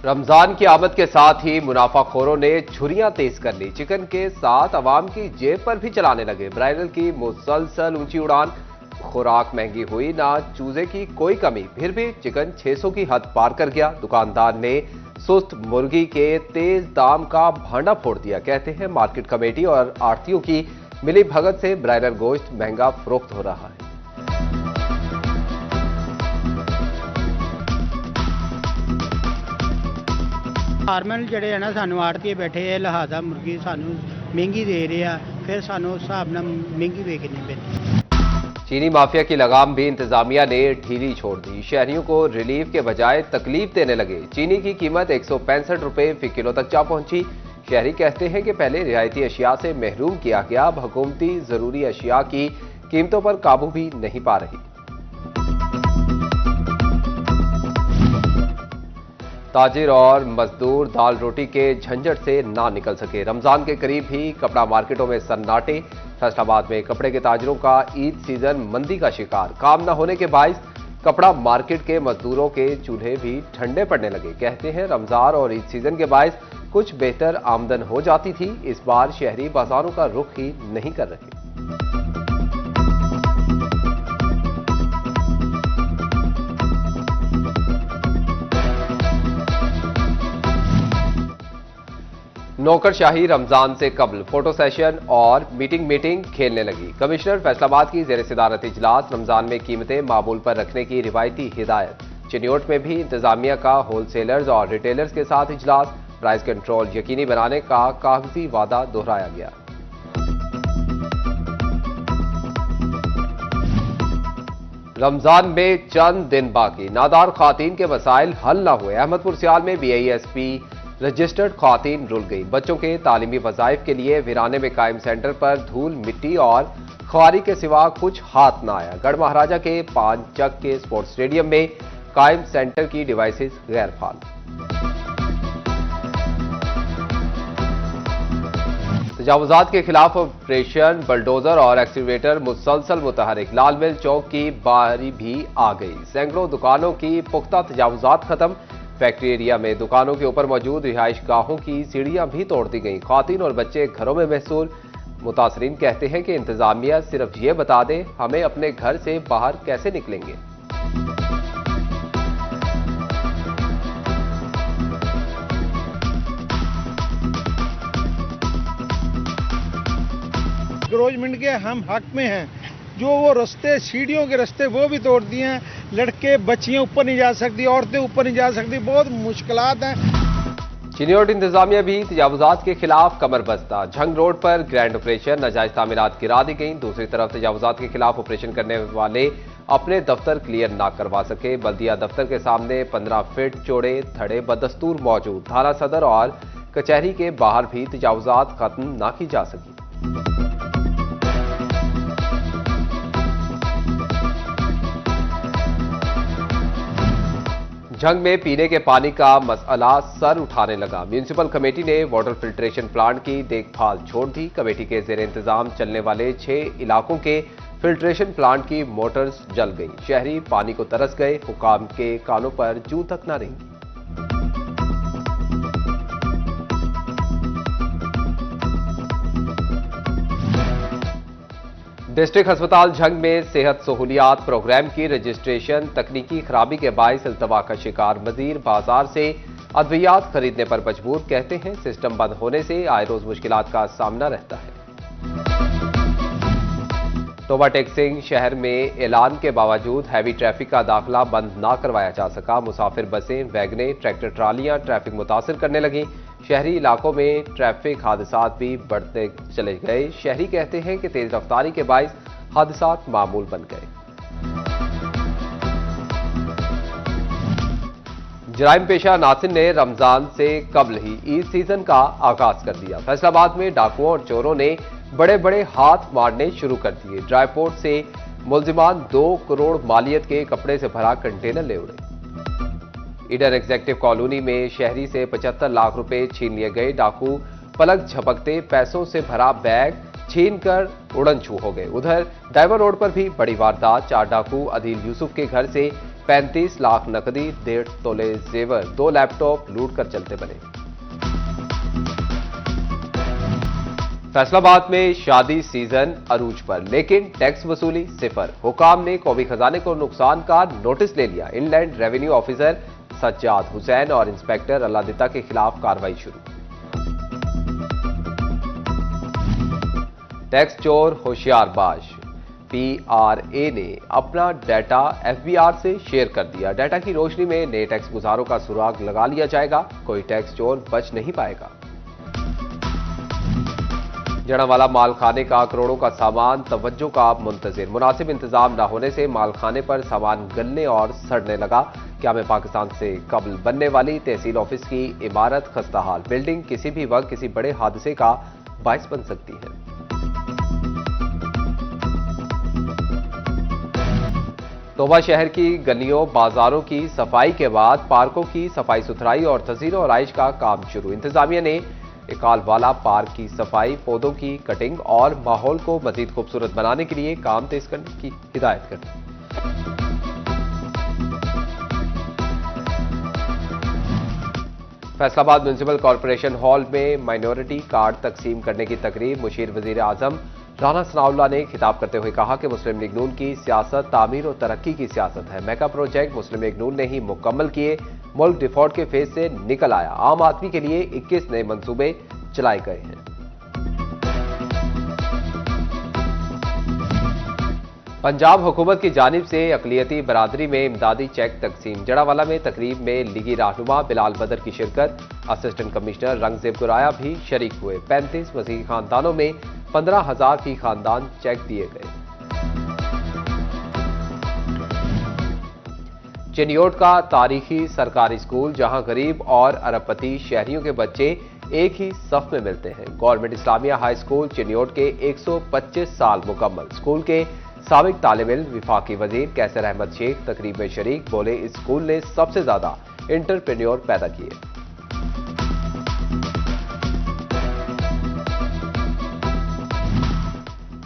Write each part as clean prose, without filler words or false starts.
रमजान की आमद के साथ ही मुनाफाखोरों ने छुरियां तेज कर ली। चिकन के साथ आवाम की जेब पर भी चलाने लगे। ब्रायलर की मुसलसल ऊंची उड़ान, खुराक महंगी हुई, ना चूजे की कोई कमी, फिर भी चिकन 600 की हद पार कर गया। दुकानदार ने सुस्त मुर्गी के तेज दाम का भांडा फोड़ दिया। कहते हैं मार्केट कमेटी और आड़तियों की मिली भगत से ब्रायलर गोश्त महंगा फरोख्त हो रहा है। फार्मर ਜਿਹੜੇ ਹੈ ਨਾ ਸਾਨੂੰ ਆੜਤੀਏ ਬੈਠੇ ਆ, ਲਿਹਾਜ਼ਾ ਮੁਰਗੀ ਸਾਨੂੰ ਮਹਿੰਗੀ ਦੇ ਰਹੇ ਆ, ਫਿਰ ਸਾਨੂੰ ਉਸ ਹਿਸਾਬ ਨਾਲ ਮਹਿੰਗੀ ਵੇਚਣੀ ਪੈਂਦੀ। चीनी माफिया की लगाम भी इंतजामिया ने ढीली छोड़ दी। शहरियों को रिलीफ के बजाय तकलीफ देने लगे। चीनी की कीमत 165 रुपए फी किलो तक जा पहुंची। शहरी कहते हैं कि पहले रियायती अशिया से महरूम किया गया, अब हुकूमती जरूरी अशिया की कीमतों पर काबू भी नहीं पा रही। ताजिर और मजदूर दाल रोटी के झंझट से ना निकल सके। रमजान के करीब ही कपड़ा मार्केटों में सन्नाटे। फैसलाबाद में कपड़े के ताजिरों का ईद सीजन मंदी का शिकार। काम न होने के बायस कपड़ा मार्केट के मजदूरों के चूल्हे भी ठंडे पड़ने लगे। कहते हैं रमजान और ईद सीजन के बायस कुछ बेहतर आमदन हो जाती थी, इस बार शहरी बाजारों का रुख ही नहीं कर रहे। नौकरशाही रमजान से कबल फोटो सेशन और मीटिंग खेलने लगी। कमिश्नर फैसलाबाद की जेर सदारत इजलास। रमजान में कीमतें मामूल पर रखने की रिवायती हिदायत। चिन्योट में भी इंतजामिया का होलसेलर्स और रिटेलर्स के साथ इजलास। प्राइस कंट्रोल यकीनी बनाने का कागजी वादा दोहराया गया। रमजान में चंद दिन बाकी, नादार खातीन के मसाइल हल न हुए। अहमदपुर सियाल में BISP रजिस्टर्ड खातीन रुल गई। बच्चों के तालीमी वजाइफ के लिए वीराने में कायम सेंटर पर धूल मिट्टी और ख्वारी के सिवा कुछ हाथ न आया। गढ़ महाराजा के पांचक के स्पोर्ट्स स्टेडियम में कायम सेंटर की डिवाइसेस गैर फाल। तजावुजात के खिलाफ ऑपरेशन बलडोजर और एक्सीवेटर मुसलसल मुतहरिक। लाल मिल चौक की बारी भी आ गई। सैकड़ों दुकानों की पुख्ता तजावुजात खत्म। फैक्ट्री एरिया में दुकानों के ऊपर मौजूद रिहाइश गाहों की सीढ़ियां भी तोड़ दी गईं। खातीन और बच्चे घरों में महसूर। मुतासरीन कहते हैं कि इंतजामिया सिर्फ ये बता दे हमें अपने घर से बाहर कैसे निकलेंगे। गवर्नमेंट के हम हक में हैं। जो वो रास्ते सीढ़ियों के रास्ते वो भी तोड़ दिए हैं। लड़के बच्चियां ऊपर नहीं जा सकती, औरतें ऊपर नहीं जा सकती, बहुत मुश्किलात हैं। चिन्योट इंतजामिया भी तजावुजात के खिलाफ कमर बस्ता। झंग रोड पर ग्रैंड ऑपरेशन, नाजायज तामीरात गिरा दी गई। दूसरी तरफ तजावुजात के खिलाफ ऑपरेशन करने वाले अपने दफ्तर क्लियर ना करवा सके। बल्दिया दफ्तर के सामने 15 फीट चौड़े थड़े बदस्तूर मौजूद। थाना सदर और कचहरी के बाहर भी तजावुजात खत्म ना की जा सकी। झंग में पीने के पानी का मसला सर उठाने लगा। म्यूनिसिपल कमेटी ने वाटर फिल्ट्रेशन प्लांट की देखभाल छोड़ दी। कमेटी के जेर इंतजाम चलने वाले 6 इलाकों के फिल्ट्रेशन प्लांट की मोटर्स जल गई। शहरी पानी को तरस गए। हुकाम के कानों पर जूं तक न रही। डिस्ट्रिक्ट अस्पताल झंग में सेहत सहूलियात प्रोग्राम की रजिस्ट्रेशन तकनीकी खराबी के बायस इल्तवा का शिकार। मजीर बाजार से अद्वियात खरीदने पर मजबूर। कहते हैं सिस्टम बंद होने से आए रोज मुश्किलात का सामना रहता है। तोबा टेक्सिंग शहर में ऐलान के बावजूद हैवी ट्रैफिक का दाखिला बंद ना करवाया जा सका। मुसाफिर बसें, वैगनें, ट्रैक्टर ट्रालियां ट्रैफिक मुतासिर करने लगी। शहरी इलाकों में ट्रैफिक हादसात भी बढ़ते चले गए। शहरी कहते हैं कि तेज रफ्तारी के बायस हादसात मामूल बन गए। जराइम पेशा नासिर ने रमजान से कबल ही ईद सीजन का आगाज कर दिया। फैसलाबाद में डाकुओं और चोरों ने बड़े बड़े हाथ मारने शुरू कर दिए। ड्राईपोर्ट से मुलजिमान 2 करोड़ मालियत के कपड़े से भरा कंटेनर ले उड़े। ईडन एग्जेक्टिव कॉलोनी में शहरी से 75 लाख रुपए छीन लिए गए। डाकू पलक झपकते पैसों से भरा बैग छीनकर उड़न छू हो गए। उधर डायवर रोड पर भी बड़ी वारदात। 4 डाकू अदील यूसुफ के घर से 35 लाख नकदी, 1.5 तोले जेवर, 2 लैपटॉप लूट कर चलते बने। फैसलाबाद में शादी सीजन अरूज पर, लेकिन टैक्स वसूली सिफर। हुकाम ने कौमी खजाने को नुकसान का नोटिस ले लिया। Inland revenue officer Sajjad Hussain और इंस्पेक्टर अल्लादिता के खिलाफ कार्रवाई शुरू। टैक्स चोर होशियारबाज, PRA ने अपना डाटा FBR से शेयर कर दिया। डाटा की रोशनी में नए टैक्स गुजारों का सुराग लगा लिया जाएगा, कोई टैक्स चोर बच नहीं पाएगा। जड़ावाला मालखाने का करोड़ों का सामान तवज्जो का मुंतजिर। मुनासिब इंतजाम न होने से मालखाने पर सामान गलने और सड़ने लगा। क्या में पाकिस्तान से कबल बनने वाली तहसील ऑफिस की इमारत खस्ताहाल। बिल्डिंग किसी भी वक्त किसी बड़े हादसे का बाइस बन सकती है। तोबा शहर की गलियों बाजारों की सफाई के बाद पार्कों की सफाई सुथराई और तज़ीन और आइश का काम शुरू। इंतजामिया ने इकालवाला पार्क की सफाई, पौधों की कटिंग और माहौल को मजीद खूबसूरत बनाने के लिए काम तेज करने की हिदायत कर दी। फैसलाबाद म्युनिसिपल कॉरपोरेशन हॉल में माइनॉरिटी कार्ड तकसीम करने की तकरीब। मुशीर वजीर आजम राना सनाउल्लाह ने खिताब करते हुए कहा कि मुस्लिम लीग नून की सियासत तामीर और तरक्की की सियासत है। मेगा प्रोजेक्ट मुस्लिम लीग नून ने ही मुकम्मल किए। मुल्क डिफॉल्ट के फेज से निकल आया। आम आदमी के लिए 21 नए मंसूबे चलाए गए हैं। पंजाब हुकूमत की जानिब से अकलियती बरादरी में इमदादी चेक तकसीम। जड़ावाला में तकरीब में लीगी रहनुमा बिलाल बदर की शिरकत। असिस्टेंट कमिश्नर रंगजेब गुराया भी शरीक हुए। 35 मसीही खानदानों में 15,000 फी खानदान चेक दिए गए। चिनियोट का तारीखी सरकारी स्कूल, जहां गरीब और अरबपति शहरियों के बच्चे एक ही सफ में मिलते हैं। Government Islamia high school Chiniot के 125 साल मुकम्मल। स्कूल के साबिक तालिब इल्म विफाकी वजीर कैसर अहमद शेख तकरीब में शरीक। बोले, इस स्कूल ने सबसे ज्यादा एंटरप्रेन्योर पैदा किए।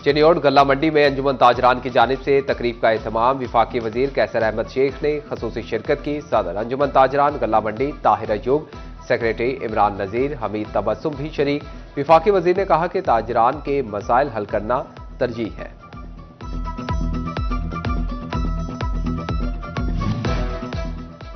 चिनियोट गल्ला मंडी में अंजुमन ताजरान की जानिब से तकरीब का एहतमाम। विफाकी वजीर कैसर अहमद शेख ने खसूसी शिरकत की। सदर अंजुमन ताजरान गल्ला मंडी ताहिर अयूब, सेक्रेटरी इमरान नजीर, हमीद तबस्सुम भी शरीक। विफाकी वजीर ने कहा कि ताजरान के मसाइल हल करना तरजीह है।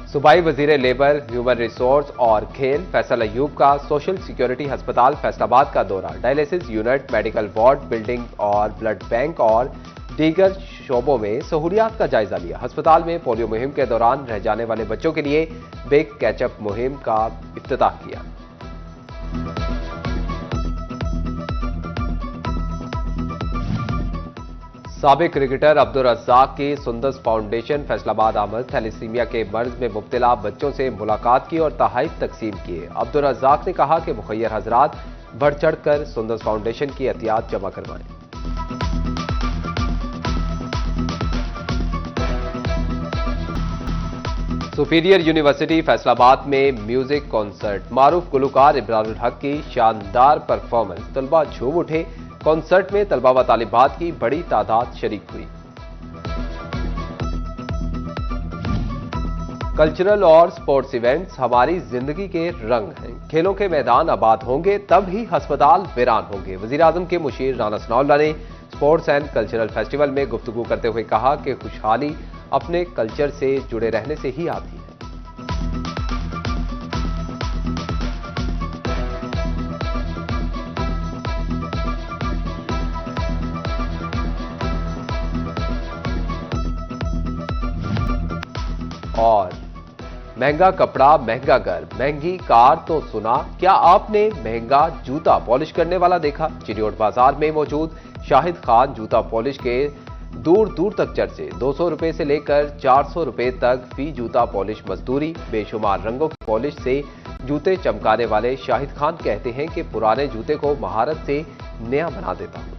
सूबाई वजीर लेबर, ह्यूमन रिसोर्स और खेल फैसल अयूब का सोशल सिक्योरिटी अस्पताल फैसलाबाद का दौरा। Dialysis unit, medical ward, building और ब्लड बैंक और दीगर शोबों में सहूलियात का जायजा लिया। अस्पताल में पोलियो मुहिम के दौरान रह जाने वाले बच्चों के लिए बिग कैचअप मुहिम का इफ्तिताह किया। साबिक क्रिकेटर अब्दुल रज़्ज़ाक की सुंदस फाउंडेशन फैसलाबाद आमद। थैलेसीमिया के मर्ज में मुब्तला बच्चों से मुलाकात की और तोहफे तकसीम किए। अब्दुल रज़्ज़ाक ने कहा कि मुखय्यर हजरात बढ़ चढ़कर सुंदस फाउंडेशन की अतियात जमा करवाएं। सुपीरियर यूनिवर्सिटी फैसलाबाद में म्यूजिक कॉन्सर्ट। मारूफ गुलकार इब्रारुल हक की शानदार परफॉर्मेंस। तलबा झूम उठे। कॉन्सर्ट में तलबा व तालिबात की बड़ी तादाद शरीक हुई। कल्चरल और स्पोर्ट्स इवेंट्स हमारी जिंदगी के रंग हैं। खेलों के मैदान आबाद होंगे तब ही अस्पताल वीरान होंगे। वजीर आजम के मुशीर राना सनाउल्लाह ने स्पोर्ट्स एंड कल्चरल फेस्टिवल में गुफ्तगू करते हुए कहा कि खुशहाली अपने कल्चर से जुड़े रहने से ही आती है। और महंगा कपड़ा महंगा घर, महंगी कार तो सुना, क्या आपने महंगा जूता पॉलिश करने वाला देखा? चिनियोट बाजार में मौजूद शाहिद खान जूता पॉलिश के दूर दूर तक चर्चे। 200 रुपए से लेकर 400 रुपए तक फी जूता पॉलिश मजदूरी। बेशुमार रंगों की पॉलिश से जूते चमकाने वाले शाहिद खान कहते हैं कि पुराने जूते को महारत से नया बना देता हूं।